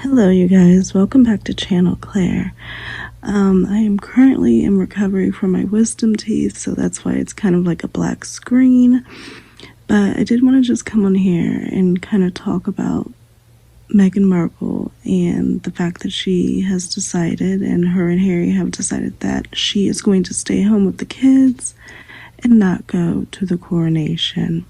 Hello, you guys. Welcome back to Channel Claire. I am currently in recovery from my wisdom teeth, so that's why it's kind of like a black screen. But I did want to just come on here and kind of talk about Meghan Markle and the fact that she has decided, and her and Harry have decided, that she is going to stay home with the kids and not go to the coronation.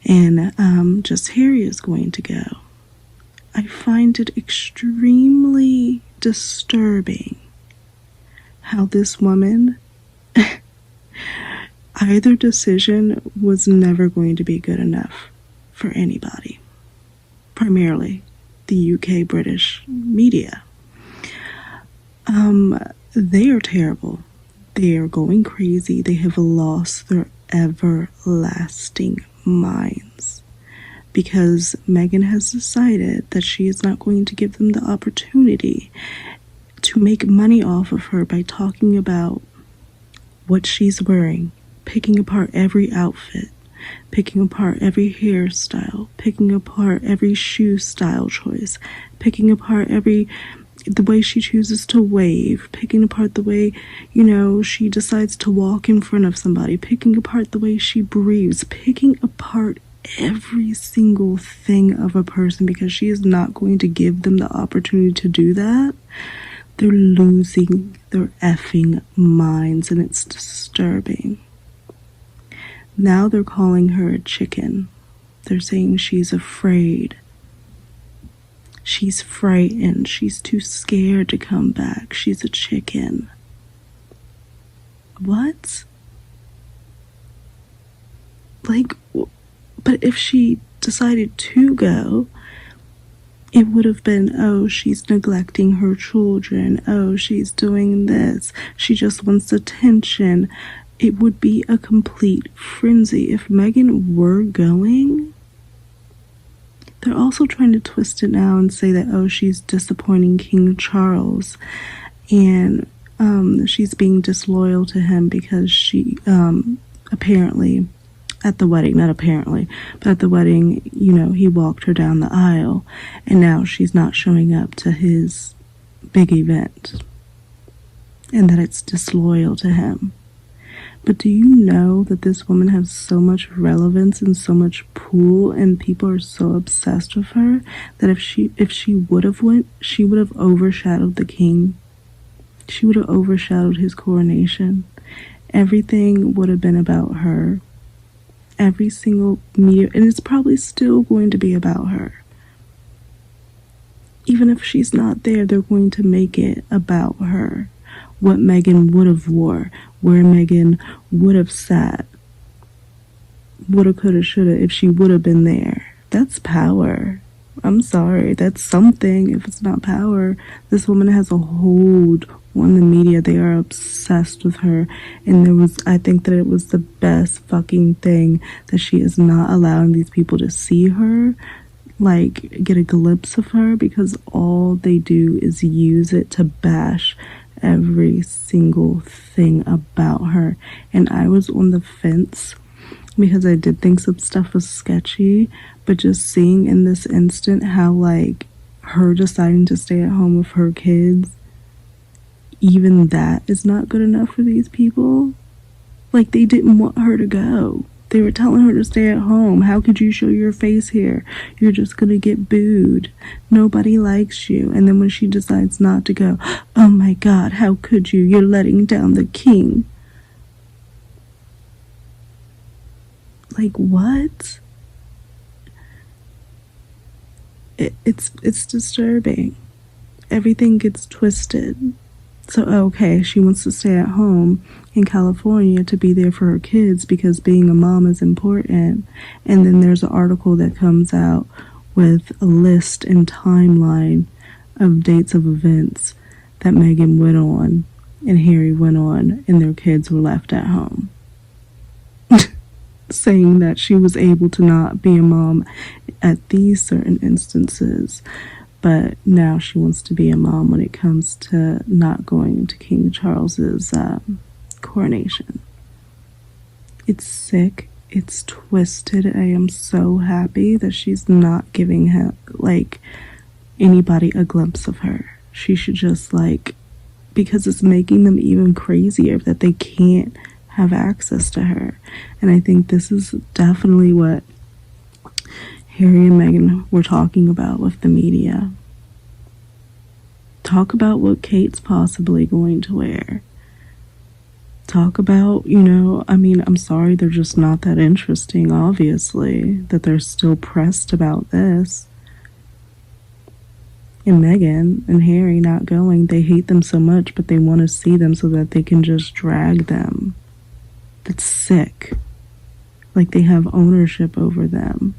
And just Harry is going to go. I find it extremely disturbing how this woman, either decision was never going to be good enough for anybody, primarily the UK British media. They are terrible. They are going crazy. They have lost their everlasting minds. Because Meghan has decided that she is not going to give them the opportunity to make money off of her by talking about what she's wearing, picking apart every outfit, picking apart every hairstyle, picking apart every shoe style choice, picking apart the way she chooses to wave, picking apart the way, she decides to walk in front of somebody, picking apart the way she breathes, picking apart every single thing of a person, because she is not going to give them the opportunity to do that. They're losing their effing minds, and it's disturbing. Now they're calling her a chicken. They're saying she's afraid. She's frightened. She's too scared to come back. She's a chicken. What? But if she decided to go, it would have been, oh, she's neglecting her children. Oh, she's doing this. She just wants attention. It would be a complete frenzy. If Meghan were going, they're also trying to twist it now and say that, oh, she's disappointing King Charles. And she's being disloyal to him because she apparently... at the wedding, not apparently, but at the wedding, he walked her down the aisle, and now she's not showing up to his big event, and that it's disloyal to him. But do you know that this woman has so much relevance and so much pull, and people are so obsessed with her, that if she would have went, she would have overshadowed the king. She would have overshadowed his coronation. Everything would have been about her. Every single media, and it's probably still going to be about her. Even if she's not there, they're going to make it about her. What Meghan would have wore, where Meghan would have sat, woulda, coulda, shoulda, if she would have been there. That's power. I'm sorry, that's something. If it's not power, this woman has a hold on the media. They are obsessed with her, and I think that it was the best fucking thing that she is not allowing these people to see her, get a glimpse of her, because all they do is use it to bash every single thing about her. And I was on the fence because I did think some stuff was sketchy, but just seeing in this instant how her deciding to stay at home with her kids, even that is not good enough for these people. They didn't want her to go. They were telling her to stay at home. How could you show your face here? You're just gonna get booed. Nobody likes you. And then when she decides not to go, oh my God, how could you? You're letting down the king. What? It's disturbing. Everything gets twisted. So, okay, she wants to stay at home in California to be there for her kids because being a mom is important. And then there's an article that comes out with a list and timeline of dates of events that Meghan went on and Harry went on, and their kids were left at home. Saying that she was able to not be a mom at these certain instances, but now she wants to be a mom when it comes to not going to King Charles's coronation. It's sick. It's twisted. I am so happy that she's not giving him, anybody a glimpse of her. She should just, like, because it's making them even crazier that they can't have access to her. And I think this is definitely what Harry and Meghan were talking about with the media. Talk about what Kate's possibly going to wear. Talk about, I mean, I'm sorry, they're just not that interesting, obviously, that they're still pressed about this. And Meghan and Harry not going, they hate them so much, but they want to see them so that they can just drag them. That's sick. Like they have ownership over them.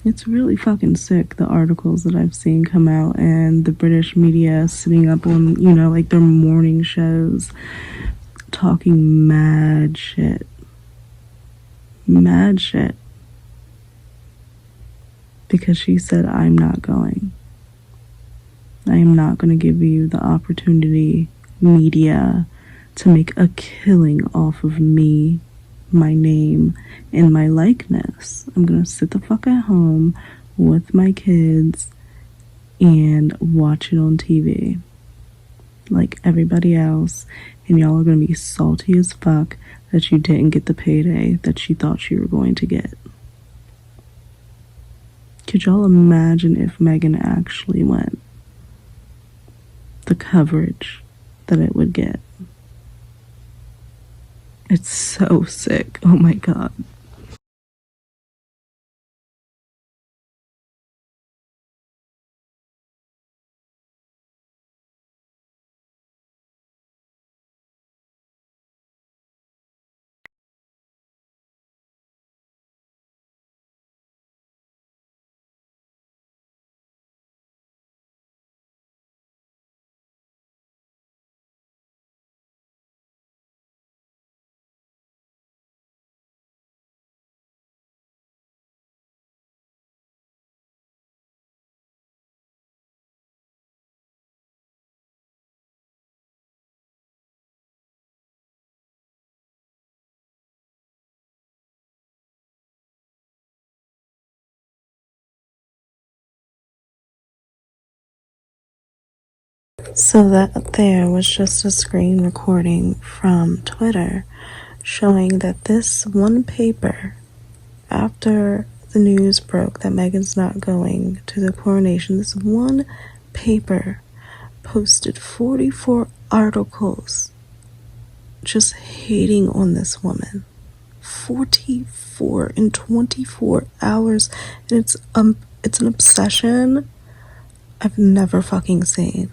It's really fucking sick, the articles that I've seen come out, and the British media sitting up on, like their morning shows, talking mad shit. Mad shit. Because she said, I'm not going. I am not going to give you the opportunity, media, to make a killing off of me, my name, and my likeness. I'm going to sit the fuck at home with my kids and watch it on TV like everybody else, and y'all are going to be salty as fuck that you didn't get the payday that you thought you were going to get. Could y'all imagine if Meghan actually went? The coverage that it would get. It's so sick. Oh my God. So that there was just a screen recording from Twitter showing that this one paper, after the news broke that Meghan's not going to the coronation, this one paper posted 44 articles just hating on this woman. 44 in 24 hours. And it's an obsession I've never fucking seen.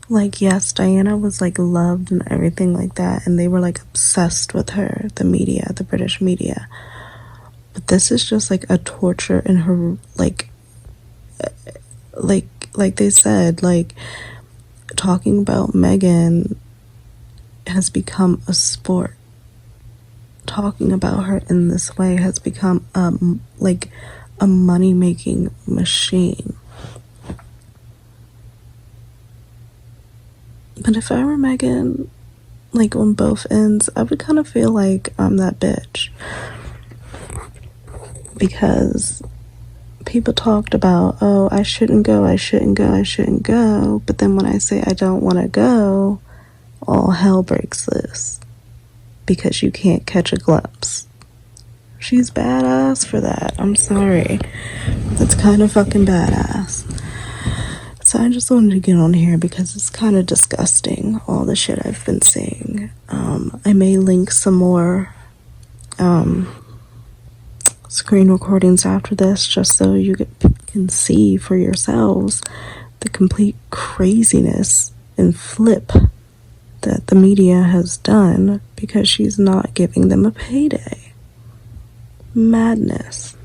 Like, yes, Diana was like loved and everything like that, and they were like obsessed with her, the media, the British media. But this is just like a torture in her, like they said, like talking about Meghan has become a sport. Talking about her in this way has become like a money-making machine. But if I were Meghan, like on both ends, I would kind of feel like I'm that bitch. Because people talked about, oh, I shouldn't go. But then when I say I don't want to go, all hell breaks loose. Because you can't catch a glimpse. She's badass for that. I'm sorry. That's kind of fucking badass. So I just wanted to get on here because it's kind of disgusting, all the shit I've been seeing. I may link some more screen recordings after this just so you can see for yourselves the complete craziness and flip that the media has done because she's not giving them a payday. Madness.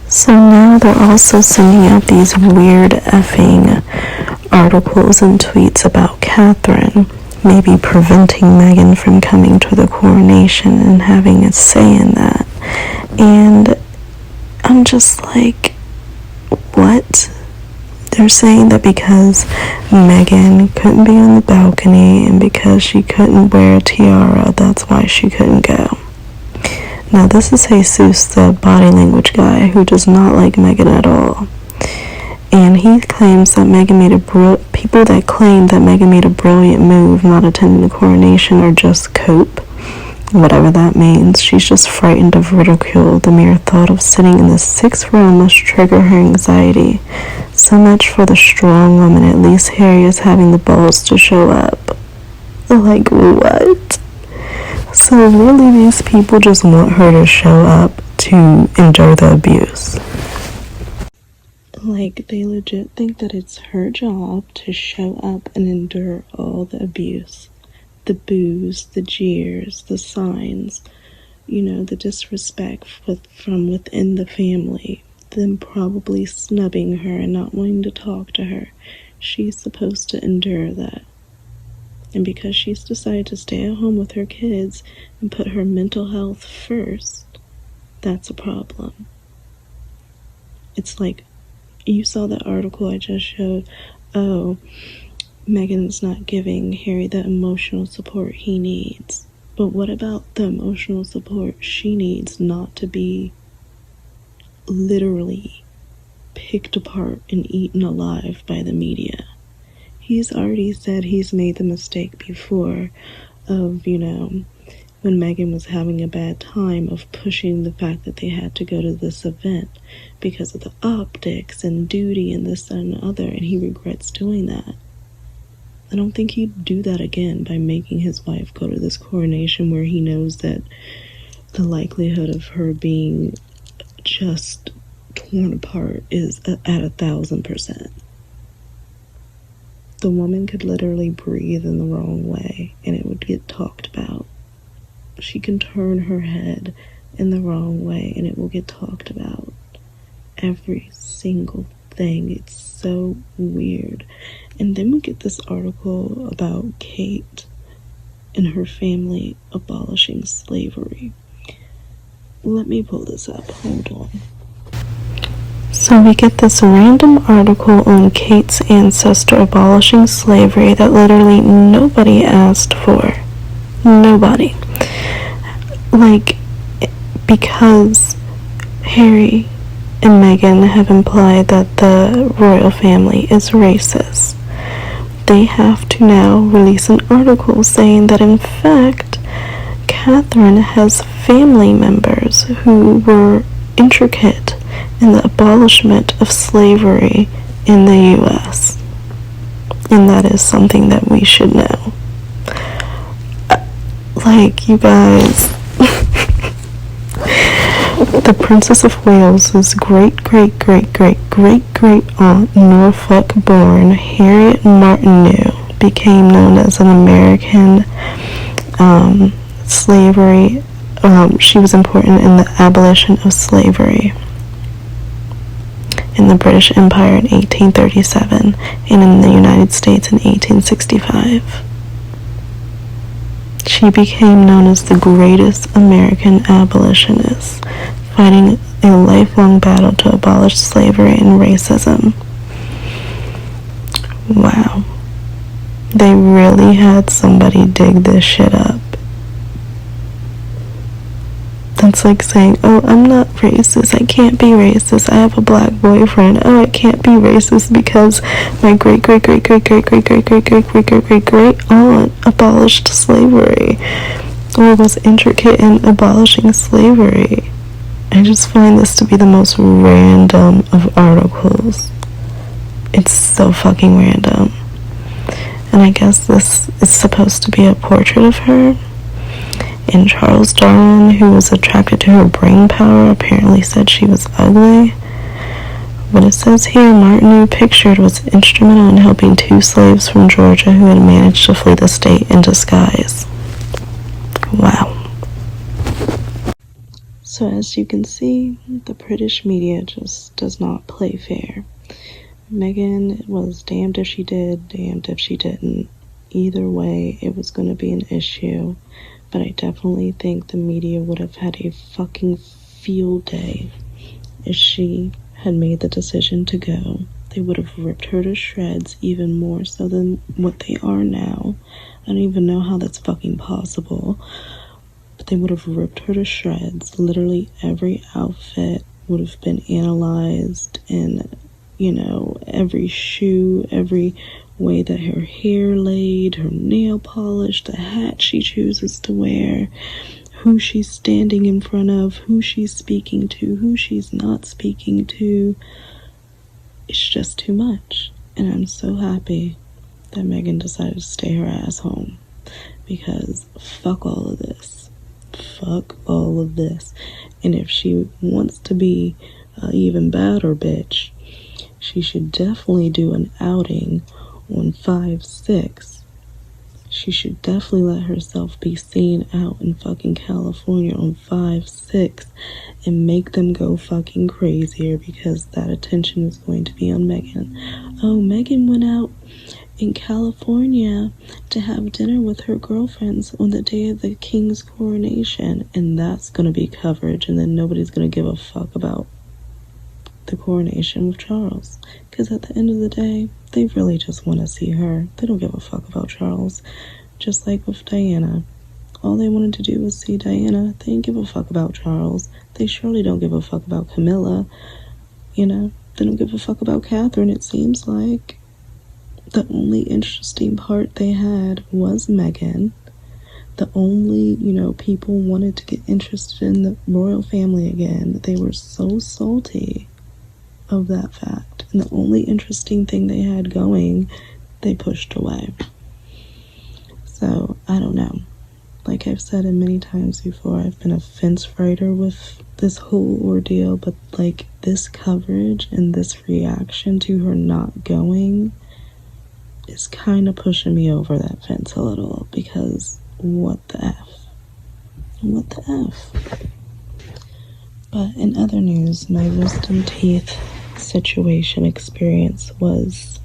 So now they're also sending out these weird effing articles and tweets about Catherine maybe preventing Meghan from coming to the coronation and having a say in that. And I'm just like, what? They're saying that because Meghan couldn't be on the balcony and because she couldn't wear a tiara, that's why she couldn't go. Now this is Jesus, the body language guy, who does not like Meghan at all. And he claims that Meghan made people that claim that Meghan made a brilliant move not attending the coronation are just cope. Whatever that means. She's just frightened of ridicule. The mere thought of sitting in the 6th row must trigger her anxiety. So much for the strong woman. At least Harry is having the balls to show up. Like, what? So really these people just want her to show up to endure the abuse. Like, they legit think that it's her job to show up and endure all the abuse. The boos, the jeers, the signs, the disrespect from within the family, them probably snubbing her and not wanting to talk to her. She's supposed to endure that. And because she's decided to stay at home with her kids and put her mental health first, that's a problem. It's like, you saw that article I just showed. Oh, Meghan's not giving Harry the emotional support he needs. But what about the emotional support she needs not to be literally picked apart and eaten alive by the media? He's already said he's made the mistake before of, when Meghan was having a bad time, of pushing the fact that they had to go to this event because of the optics and duty and this, that, and the other, and he regrets doing that. I don't think he'd do that again by making his wife go to this coronation where he knows that the likelihood of her being just torn apart is at 1,000%. The woman could literally breathe in the wrong way and it would get talked about. She can turn her head in the wrong way and it will get talked about. Every single thing. It's so weird. And then we get this article about Kate and her family abolishing slavery. Let me pull this up. Hold on. So we get this random article on Kate's ancestor abolishing slavery that literally nobody asked for. Nobody. Like, because Harry and Meghan have implied that the royal family is racist, they have to now release an article saying that in fact Catherine has family members who were intricate in the abolishment of slavery in the US, and that is something that we should know. Like, you guys, the Princess of Wales' great-great-great-great-great-great-aunt, Norfolk-born Harriet Martineau, became known as an American slavery. She was important in the abolition of slavery in the British Empire in 1837 and in the United States in 1865. She became known as the greatest American abolitionist, fighting a lifelong battle to abolish slavery and racism. Wow. They really had somebody dig this shit up. That's like saying, oh, I'm not racist, I can't be racist, I have a black boyfriend, oh, I can't be racist because my great-great-great-great-great-great-great-great-great-great-great abolished slavery, or was intricate in abolishing slavery. I just find this to be the most random of articles. It's so fucking random. And I guess this is supposed to be a portrait of her. And Charles Darwin, who was attracted to her brain power, apparently said she was ugly. What it says here, Martineau pictured was instrumental in helping 2 slaves from Georgia who had managed to flee the state in disguise. Wow. So as you can see, the British media just does not play fair. Meghan was damned if she did, damned if she didn't. either way, it was going to be an issue. But I definitely think the media would have had a fucking field day if she had made the decision to go. They would have ripped her to shreds even more so than what they are now. I don't even know how that's fucking possible. But they would have ripped her to shreds. Literally every outfit would have been analyzed, and, you know, every shoe, every way that her hair laid, her nail polish, the hat she chooses to wear, who she's standing in front of, who she's speaking to, who she's not speaking to. It's just too much. And I'm so happy that Megan decided to stay her ass home, because fuck all of this. Fuck all of this. And if she wants to be even badder bitch, she should definitely do an outing on 5/6. She should definitely let herself be seen out in fucking California on 5/6 and make them go fucking crazier, because that attention is going to be on Megan. Oh, Megan went out in California to have dinner with her girlfriends on the day of the king's coronation, and that's going to be coverage, and then nobody's going to give a fuck about the coronation with Charles, because at the end of the day, they really just want to see her. They don't give a fuck about Charles. Just like with Diana, all they wanted to do was see Diana. They didn't give a fuck about Charles. They surely don't give a fuck about Camilla. You know, they don't give a fuck about Catherine, it seems like. The only interesting part they had was Megan. The only, you know, people wanted to get interested in the royal family again. They were so salty of that fact. And the only interesting thing they had going, they pushed away. So, I don't know. Like I've said it many times before, I've been a fence rider with this whole ordeal, but like this coverage and this reaction to her not going is kind of pushing me over that fence a little, because what the F? What the F? But in other news, my wisdom teeth situation experience was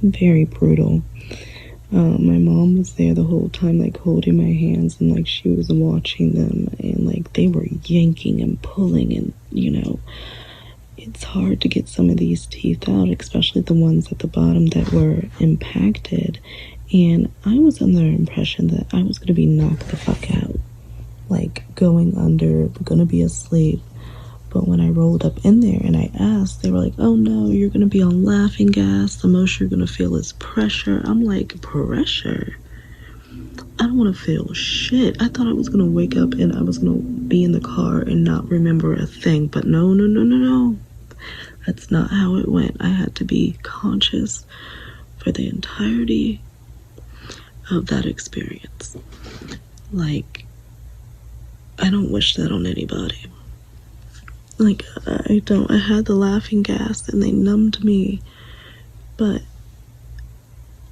very brutal. My mom was there the whole time, like holding my hands, and like she was watching them, and like they were yanking and pulling, and you know, it's hard to get some of these teeth out, especially the ones at the bottom that were impacted. And I was under the impression that I was going to be knocked the fuck out, like going under, going to be asleep. But when I rolled up in there and I asked, they were like, oh no, you're going to be on laughing gas. The most you're going to feel is pressure. I'm like, pressure? I don't want to feel shit. I thought I was going to wake up and I was going to be in the car and not remember a thing. But no. That's not how it went. I had to be conscious for the entirety of that experience. Like, I don't wish that on anybody. Like, I don't. I had the laughing gas and they numbed me, but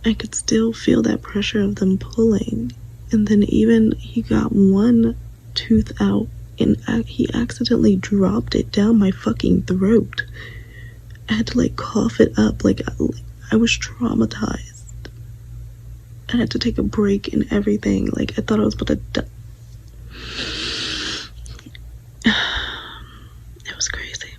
I could still feel that pressure of them pulling. And then even he got one tooth out and he accidentally dropped it down my fucking throat. I had to like cough it up. Like I was traumatized. I had to take a break and everything. Like I thought I was about to die. It was crazy.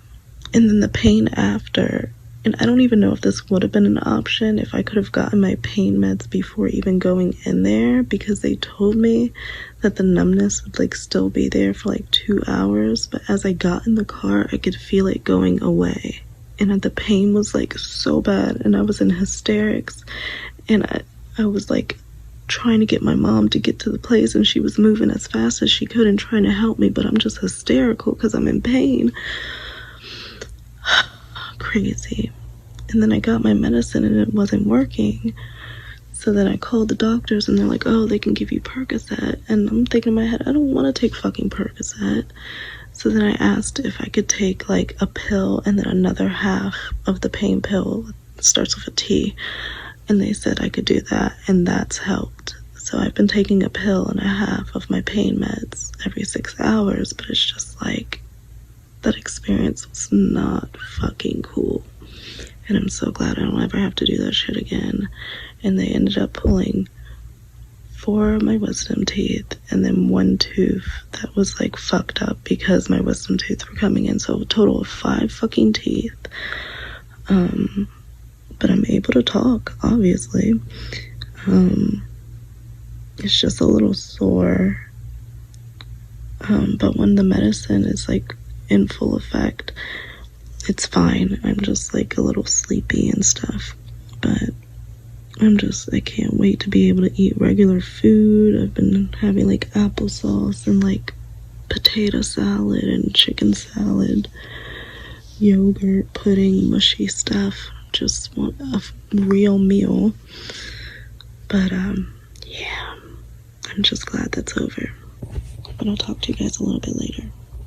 And then the pain after. And I don't even know if this would have been an option if I could have gotten my pain meds before even going in there, because they told me that the numbness would like still be there for like 2 hours. But as I got in the car, I could feel it going away. And the pain was like so bad, and I was in hysterics. And I was like trying to get my mom to get to the place, and she was moving as fast as she could and trying to help me, but I'm just hysterical because I'm in pain. Crazy. And then I got my medicine and it wasn't working. So then I called the doctors and they're like, oh, they can give you Percocet. And I'm thinking in my head, I don't want to take fucking Percocet. So then I asked if I could take like a pill and then another half of the pain pill. It starts with a T. And they said I could do that, and that's helped. So I've been taking a pill and a half of my pain meds every 6 hours, but it's just like, that experience was not fucking cool. And I'm so glad I don't ever have to do that shit again. And they ended up pulling 4 of my wisdom teeth, and then 1 tooth that was like fucked up because my wisdom teeth were coming in. So a total of 5 fucking teeth. But I'm able to talk, obviously. It's just a little sore. But when the medicine is like in full effect, it's fine. I'm just like a little sleepy and stuff. But I can't wait to be able to eat regular food. I've been having like applesauce and like potato salad and chicken salad, yogurt, pudding, mushy stuff. Just want a real meal. But yeah, I'm just glad that's over. But I'll talk to you guys a little bit later.